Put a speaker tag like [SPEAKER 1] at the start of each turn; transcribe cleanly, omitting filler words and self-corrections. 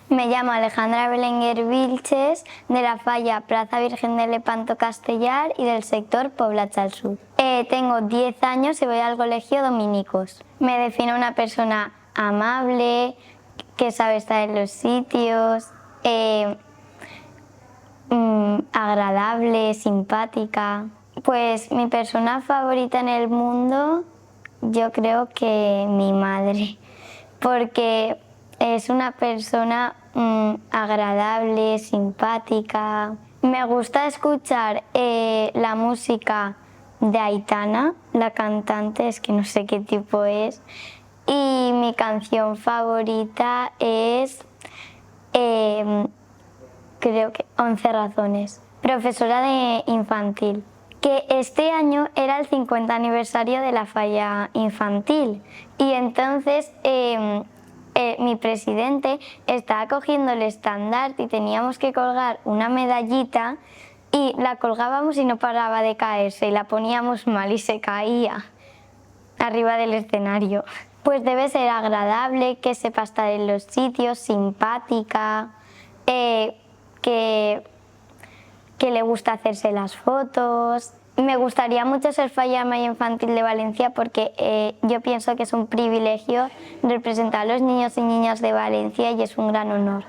[SPEAKER 1] Me llamo Alejandra Belenguer Vilches, de la falla Plaza Virgen de Lepanto Castellar y del sector Poblat al Sud. Tengo 10 años y voy al colegio Dominicos. Me defino una persona amable, que sabe estar en los sitios, agradable, simpática. Pues mi persona favorita en el mundo, yo creo que mi madre, porque es una persona agradable, simpática. Me gusta escuchar la música de Aitana, la cantante, es que no sé qué tipo es. Y mi canción favorita es, creo que 11 razones. Profesora de infantil. Que este año era el 50 aniversario de la falla infantil y entonces mi presidente estaba cogiendo el estandarte y teníamos que colgar una medallita y la colgábamos y no paraba de caerse y la poníamos mal y se caía arriba del escenario. Pues debe ser agradable, que sepa estar en los sitios, simpática, que le gusta hacerse las fotos. Me gustaría mucho ser falla Maya Infantil de Valencia porque yo pienso que es un privilegio representar a los niños y niñas de Valencia y es un gran honor.